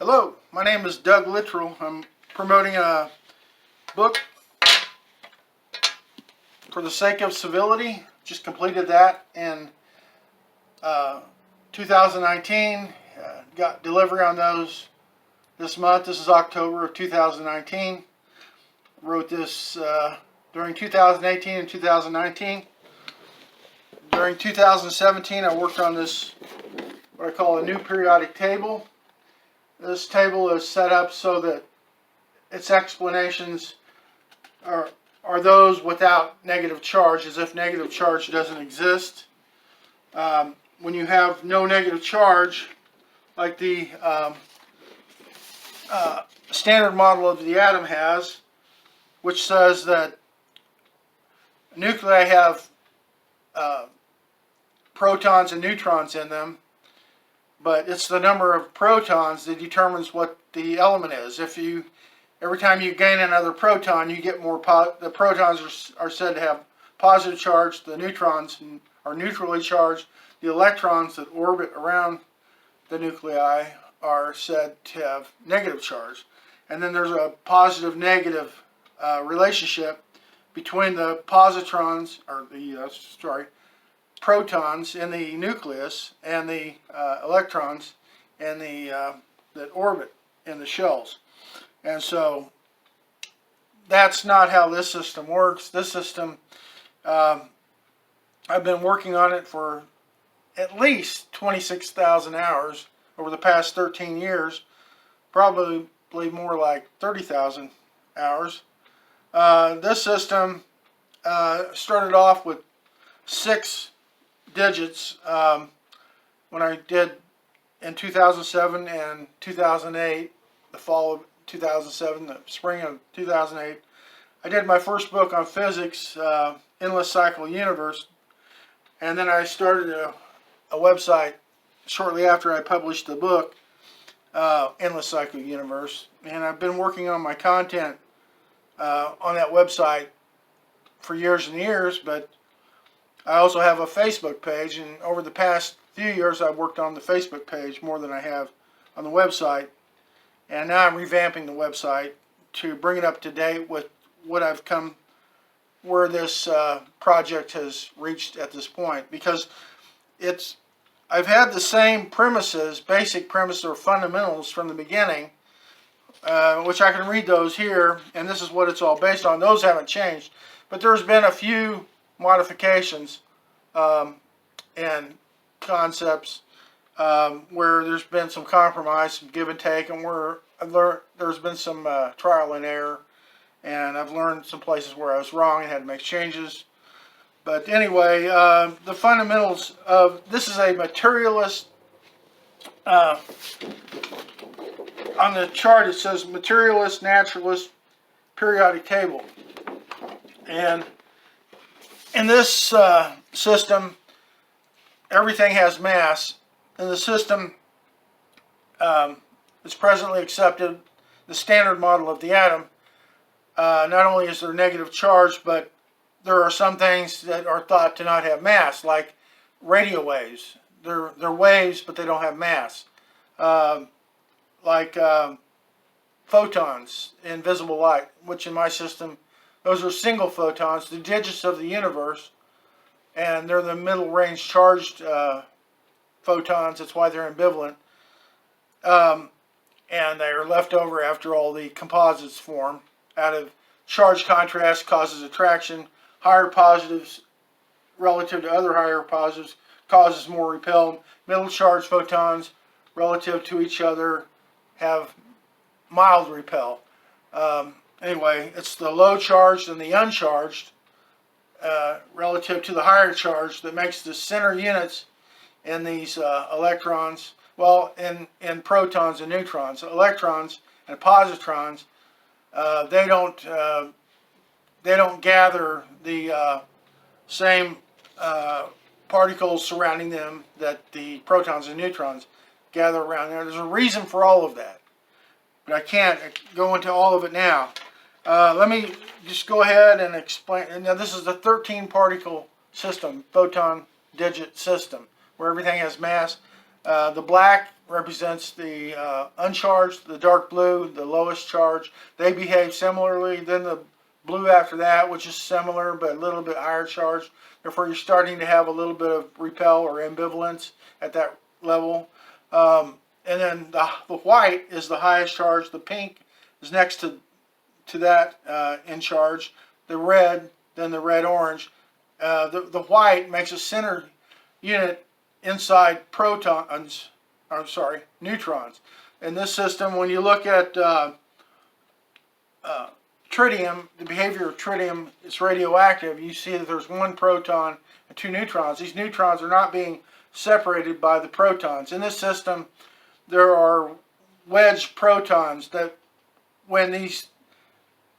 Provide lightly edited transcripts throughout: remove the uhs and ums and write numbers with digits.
Hello, my name is Doug Littrell. I'm promoting a book for the sake of civility. Just completed that in 2019. Got delivery on those this month. This is October of 2019. Wrote this during 2018 and 2019. During 2017, I worked on this, what I call a new periodic table. This table is set up so that its explanations are those without negative charge, as if negative charge doesn't exist. When you have no negative charge, like the standard model of the atom has, which says that nuclei have protons and neutrons in them, but it's the number of protons that determines what the element is. Every time you gain another proton, you get more. The protons are said to have positive charge. The neutrons are neutrally charged. The electrons that orbit around the nuclei are said to have negative charge. And then there's a positive-negative relationship between the positrons, or the protons in the nucleus and the electrons in the that orbit in the shells. And so that's not how this system works. This system, I've been working on it for at least 26,000 hours over the past 13 years, probably more like 30,000 hours. This system started off with 6 digits when I did in 2007 and 2008, the fall of 2007, the spring of 2008. I did my first book on physics, Endless Cycle Universe, and then I started a website shortly after I published the book, Endless Cycle Universe, and I've been working on my content on that website for years and years, but I also have a Facebook page, and over the past few years I've worked on the Facebook page more than I have on the website. And now I'm revamping the website to bring it up to date with what I've come, where this project has reached at this point. Because I've had the same premises, basic premises or fundamentals from the beginning, which I can read those here, and this is what it's all based on. Those haven't changed. But there's been a few modifications and concepts where there's been some compromise, some give and take, and where there's been some trial and error, and I've learned some places where I was wrong and had to make changes. But anyway, the fundamentals of this is a materialist. On the chart it says materialist, naturalist, periodic table, and in this system, everything has mass. In the system is presently accepted, the standard model of the atom, not only is there negative charge, but there are some things that are thought to not have mass, like radio waves. They're waves, but they don't have mass. Like photons in visible light, which in my system, those are single photons, the digits of the universe, and they're the middle range charged photons. That's why they're ambivalent. And they are left over after all the composites form. Out of charge contrast causes attraction. Higher positives relative to other higher positives causes more repel. Middle charged photons relative to each other have mild repel. Anyway, it's the low charged and the uncharged relative to the higher charge that makes the center units in these electrons, well, in protons and neutrons. Electrons and positrons, they don't gather the same particles surrounding them that the protons and neutrons gather around there. There's a reason for all of that, but I can't go into all of it now. Let me just go ahead and explain. Now, this is the 13 particle system, photon digit system, where everything has mass. The black represents the uncharged, the dark blue, the lowest charge. They behave similarly. Then the blue after that, which is similar but a little bit higher charge. Therefore, you're starting to have a little bit of repel or ambivalence at that level. And then the white is the highest charge. The pink is next to that in charge. The red, then the red-orange. The white makes a center unit inside neutrons. In this system, when you look at tritium, the behavior of tritium is radioactive. You see that there's one proton and two neutrons. These neutrons are not being separated by the protons. In this system, there are wedged protons that, when these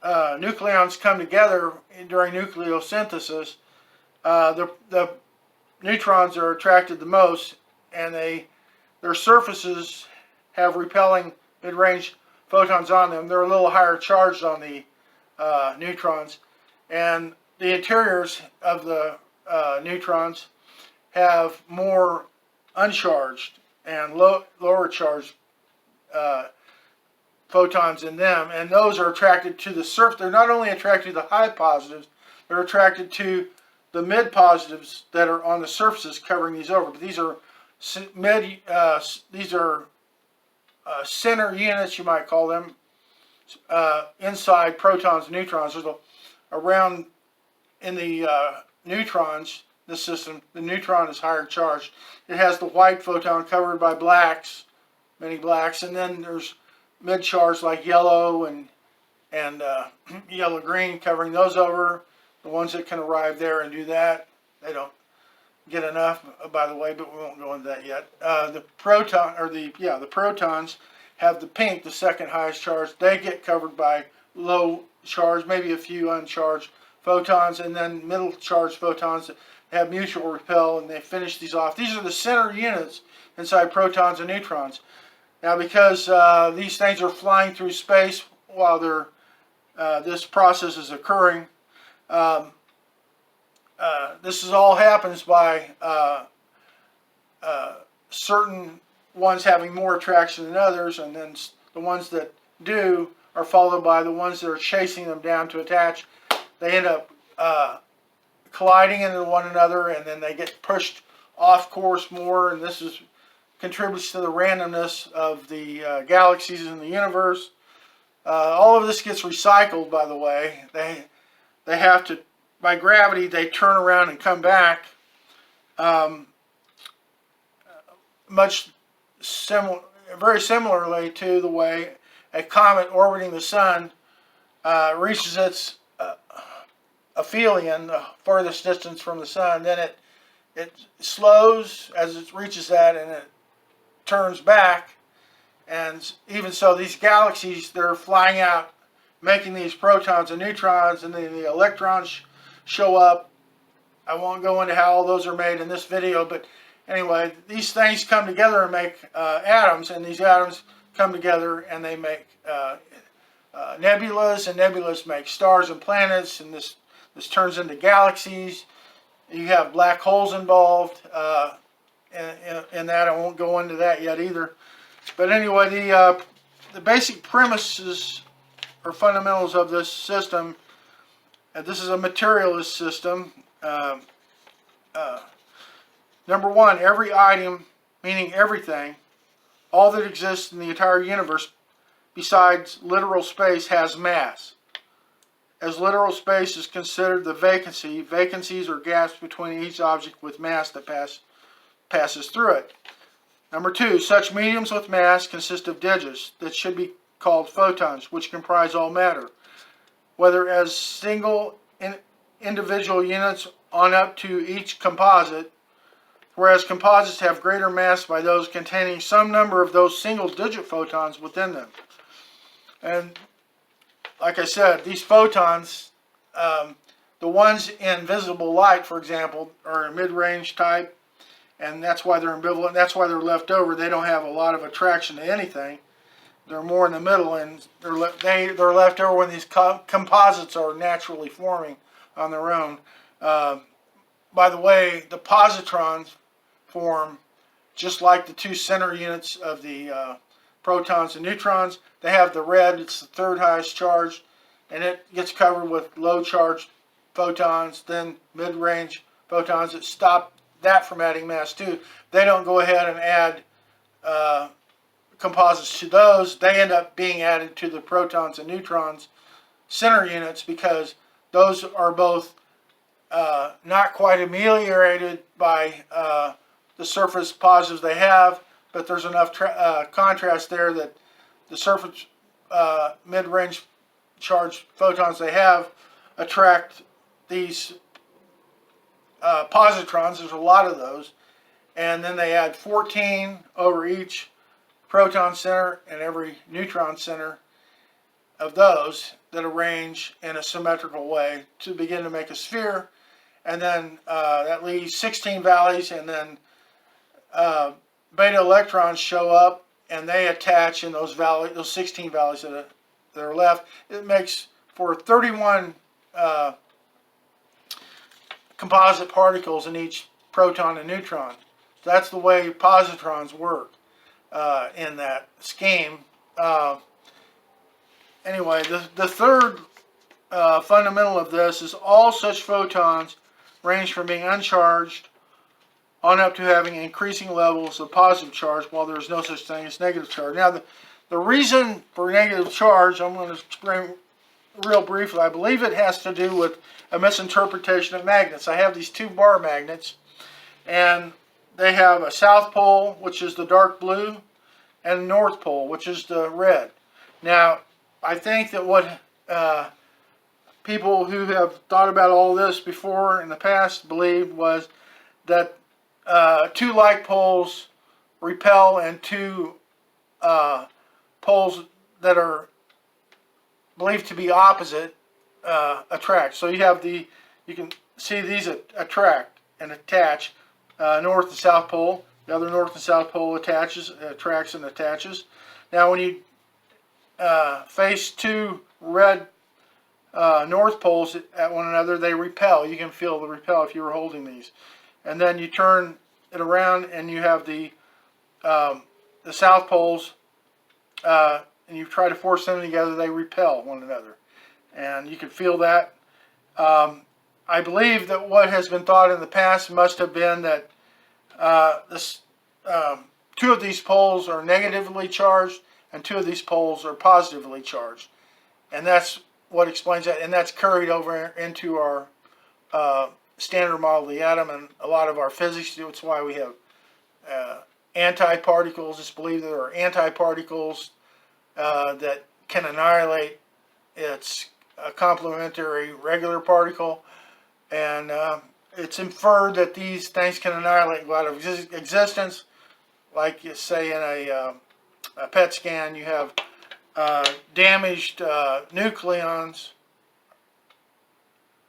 nucleons come together during nucleosynthesis, the neutrons are attracted the most, and their surfaces have repelling mid-range photons on them. They're a little higher charged on the neutrons, and the interiors of the neutrons have more uncharged and lower charged photons in them, and those are attracted to the surface. They're not only attracted to the high positives, they're attracted to the mid positives that are on the surfaces covering these over. But these are center units, you might call them, inside protons and neutrons. There's around in the neutrons, this system, the neutron is higher charged. It has the white photon covered by blacks, many blacks, and then there's mid-charged like yellow and yellow-green covering those over. The ones that can arrive there and do that, they don't get enough, by the way, but we won't go into that yet. The protons have the pink, the second highest charge. They get covered by low charge, maybe a few uncharged photons, and then middle charged photons that have mutual repel, and they finish these off. These are the center units inside protons and neutrons. Now, because these things are flying through space while this process is occurring, this all happens by certain ones having more attraction than others, and then the ones that do are followed by the ones that are chasing them down to attach. They end up colliding into one another, and then they get pushed off course more, and this contributes to the randomness of the galaxies in the universe. All of this gets recycled, by the way. They have to, by gravity, they turn around and come back. Very similarly to the way a comet orbiting the sun reaches its aphelion, the farthest distance from the sun. Then it slows as it reaches that, and it turns back. And even so, these galaxies, they're flying out, making these protons and neutrons, and then the electrons show up. I won't go into how all those are made in this video, but anyway, these things come together and make atoms, and these atoms come together and they make nebulas, and nebulas make stars and planets, and this turns into galaxies. You have black holes involved in that. I won't go into that yet either. But anyway, the basic premises or fundamentals of this system, this is a materialist system. Number one, every item, meaning everything, all that exists in the entire universe besides literal space, has mass. As literal space is considered the vacancy, vacancies are gaps between each object with mass that passes through it. Number two, such mediums with mass consist of digits that should be called photons, which comprise all matter, whether as single individual units on up to each composite, whereas composites have greater mass by those containing some number of those single-digit photons within them. And like I said, these photons, the ones in visible light, for example, are a mid-range type, and that's why they're ambivalent. That's why they're left over. They don't have a lot of attraction to anything. They're more in the middle, and they're left over when these composites are naturally forming on their own. By the way, the positrons form just like the two center units of the protons and neutrons. They have the red, it's the third highest charge, and it gets covered with low charge photons, then mid-range photons that stop that from adding mass too. They don't go ahead and add composites to those. They end up being added to the protons and neutrons center units because those are both not quite ameliorated by the surface positives they have, but there's enough contrast there that the surface mid-range charged photons they have attract these positrons. There's a lot of those, and then they add 14 over each proton center and every neutron center of those that arrange in a symmetrical way to begin to make a sphere, and then that leaves 16 valleys, and then beta electrons show up and they attach in those valleys, those 16 valleys that are left. It makes for 31 composite particles in each proton and neutron. That's the way positrons work in that scheme. Anyway, the third fundamental of this is all such photons range from being uncharged on up to having increasing levels of positive charge, while there is no such thing as negative charge. Now, the reason for negative charge, I'm going to explain real briefly. I believe it has to do with a misinterpretation of magnets. I have these two bar magnets, and they have a south pole, which is the dark blue, and a north pole, which is the red. Now, I think that what people who have thought about all this before in the past believed was that two like poles repel and two poles that are believed to be opposite attract. So you have you can see these attract and attach, north and south pole. The other north and south pole attracts and attaches. Now when you face two red north poles at one another, they repel. You can feel the repel if you were holding these. And then you turn it around and you have the south poles, and you try to force them together, they repel one another. And you can feel that. I believe that what has been thought in the past must have been that two of these poles are negatively charged and two of these poles are positively charged. And that's what explains that. And that's carried over into our standard model of the atom and a lot of our physics. That's why we have antiparticles. It's believed there are antiparticles that can annihilate its complementary regular particle, and it's inferred that these things can annihilate and go out of existence. Like you say in a PET scan, you have damaged nucleons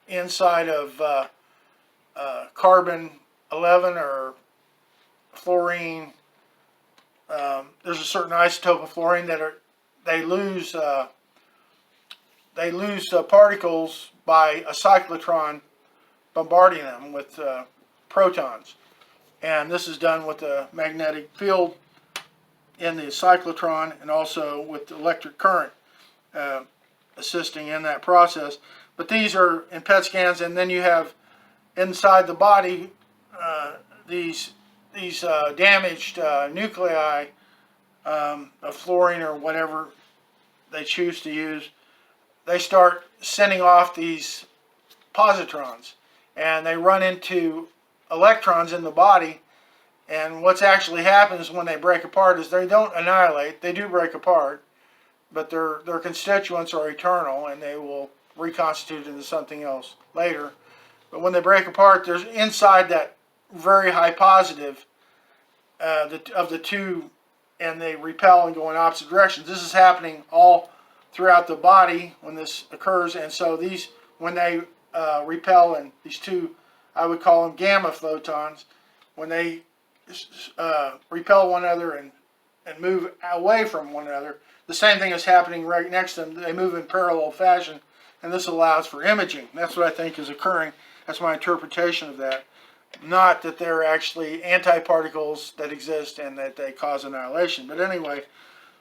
inside of carbon 11 or fluorine. There's a certain isotope of fluorine that they lose particles by a cyclotron bombarding them with protons, and this is done with the magnetic field in the cyclotron and also with the electric current assisting in that process. But these are in PET scans, and then you have inside the body these damaged nuclei of fluorine or whatever they choose to use. They start sending off these positrons, and they run into electrons in the body. And what's actually happens when they break apart is they don't annihilate. They do break apart, but their constituents are eternal, and they will reconstitute into something else later. But when they break apart, there's inside that very high positive of the two, and they repel and go in opposite directions. This is happening all throughout the body when this occurs, and so these, when they repel, and these two, I would call them gamma photons, when they repel one another and move away from one another, the same thing is happening right next to them. They move in parallel fashion, and this allows for imaging. That's what I think is occurring. That's my interpretation of that. not that they're actually antiparticles that exist and that they cause annihilation. But anyway,